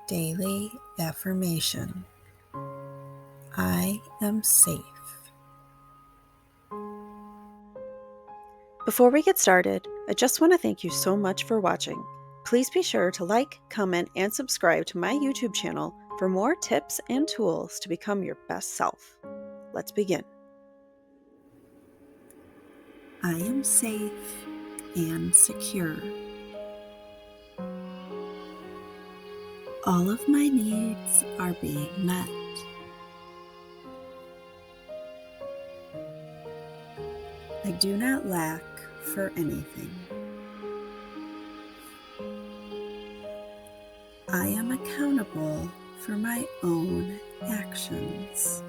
Daily affirmation. I am safe. Before we get started, I just want to thank you so much for watching. Please be sure to like, comment, and subscribe to my YouTube channel for more tips and tools to become your best self. Let's begin. I am safe and secure. All of my needs are being met. I do not lack for anything. I am accountable for my own actions.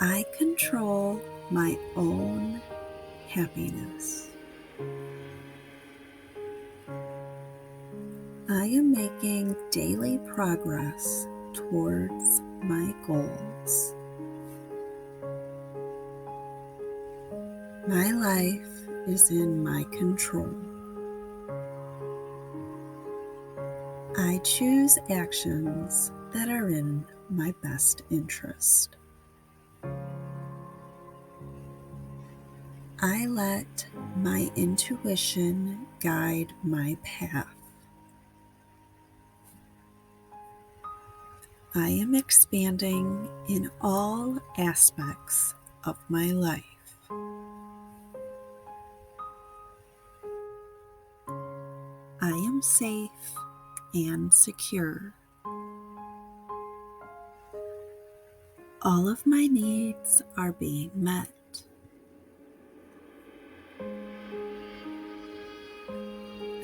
I control my own happiness. I am making daily progress towards my goals. My life is in my control. I choose actions that are in my best interest. I let my intuition guide my path. I am expanding in all aspects of my life. I am safe and secure. All of my needs are being met.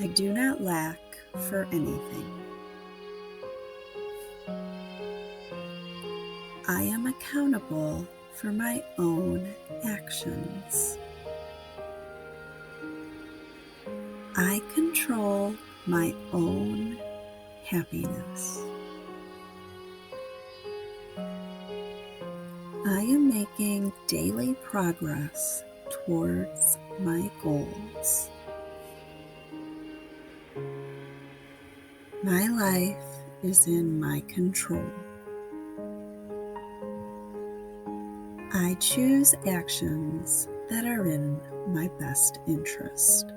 I do not lack for anything. I am accountable for my own actions. I control my own happiness. I am making daily progress towards my goals. My life is in my control. I choose actions that are in my best interest.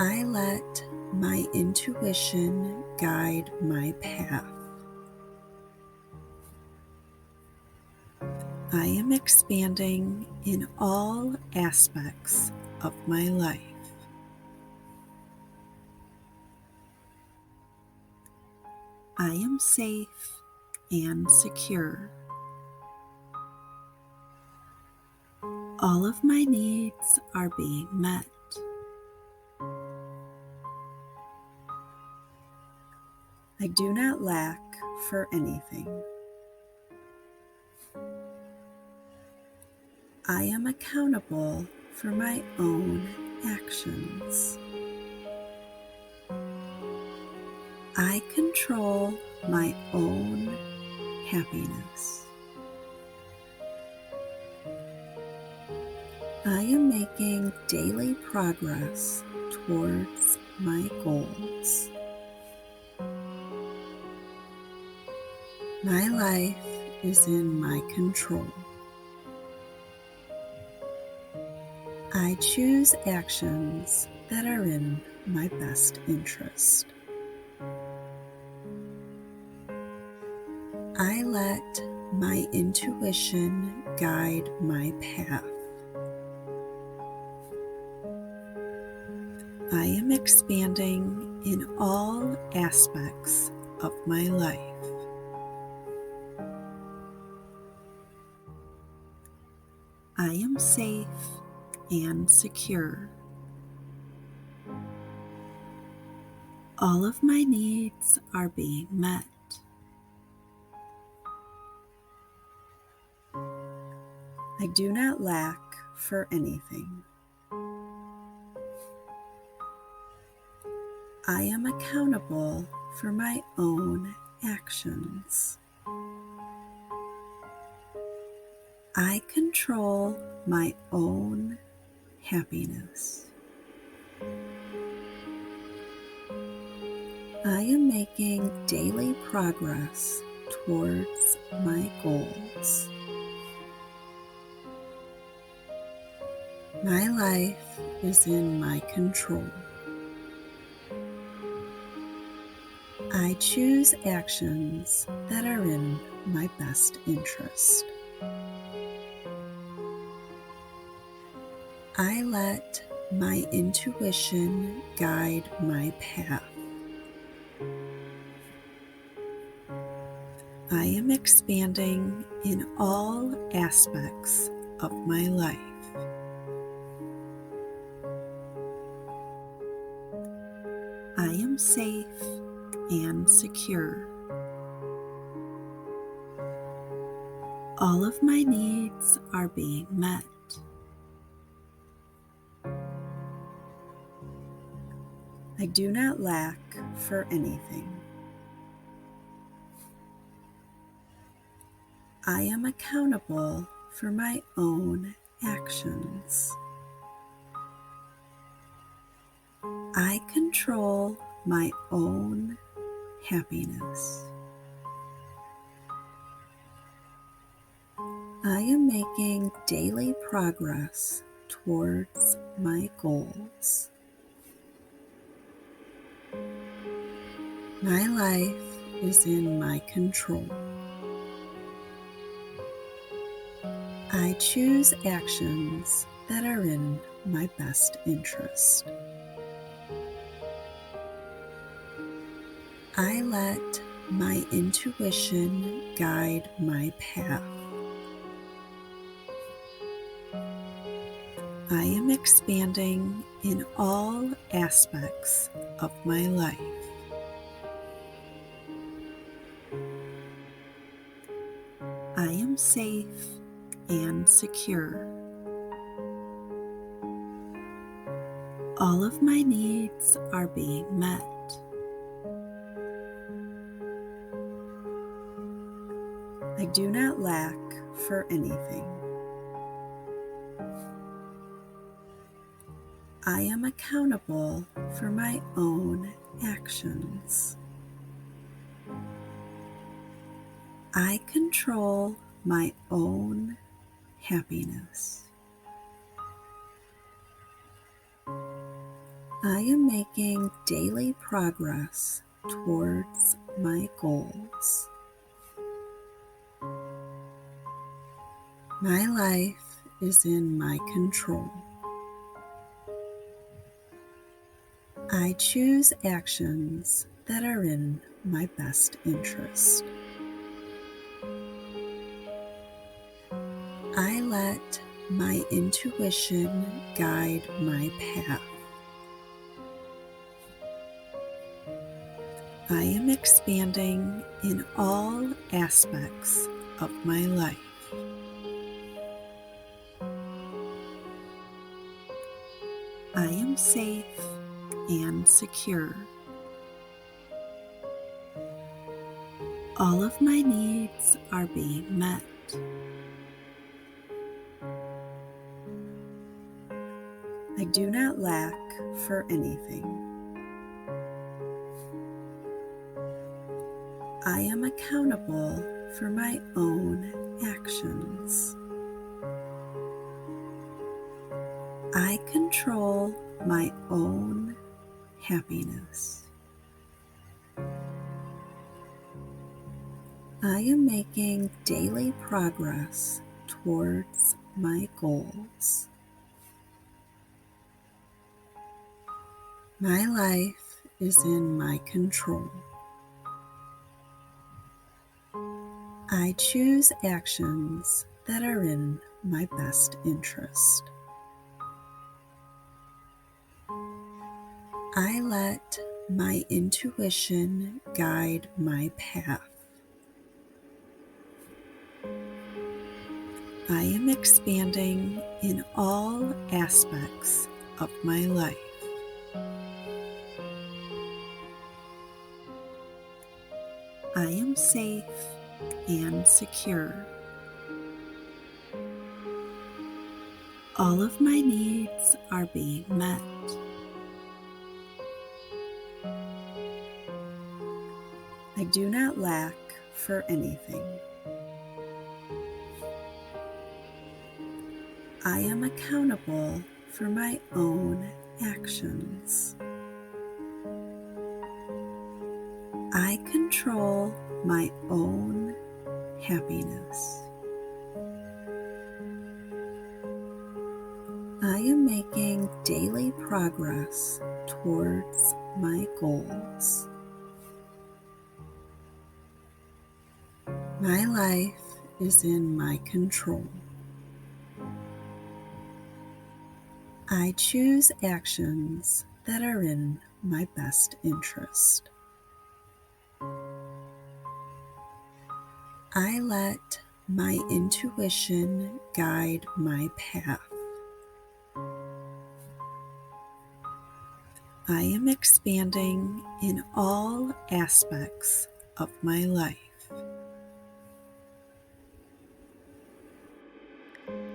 I let my intuition guide my path. I am expanding in all aspects of my life. I am safe and secure. All of my needs are being met. I do not lack for anything. I am accountable for my own actions. I control my own happiness. I am making daily progress towards my goals. My life is in my control. I choose actions that are in my best interest. I let my intuition guide my path. I am expanding in all aspects of my life. I am safe and secure. All of my needs are being met. I do not lack for anything. I am accountable for my own actions. I control my own happiness. I am making daily progress towards my goals. My life is in my control. I choose actions that are in my best interest. I let my intuition guide my path. I am expanding in all aspects of my life. I am safe and secure. All of my needs are being met. I do not lack for anything. I am accountable for my own actions. I control my own happiness. I am making daily progress towards my goals. My life is in my control. I choose actions that are in my best interest. I let my intuition guide my path. I am expanding in all aspects of my life. I am safe and secure. All of my needs are being met. I do not lack for anything. I am accountable for my own actions. I control my own happiness. I am making daily progress towards my goals. My life is in my control. I choose actions that are in my best interest. I let my intuition guide my path. I am expanding in all aspects of my life. I am safe and secure. All of my needs are being met. I do not lack for anything. I am accountable for my own actions. I control my own happiness. I am making daily progress towards my goals. My life is in my control. I choose actions that are in my best interest. I let my intuition guide my path. I am expanding in all aspects of my life. I am safe and secure. All of my needs are being met. I do not lack for anything. I am accountable for my own actions. I control my own happiness. I am making daily progress towards my goals. My life is in my control. I choose actions that are in my best interest. I let my intuition guide my path. I am expanding in all aspects of my life.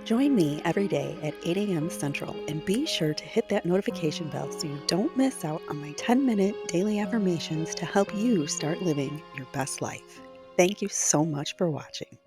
Join me every day at 8 a.m. Central and be sure to hit that notification bell so you don't miss out on my 10-minute daily affirmations to help you start living your best life. Thank you so much for watching.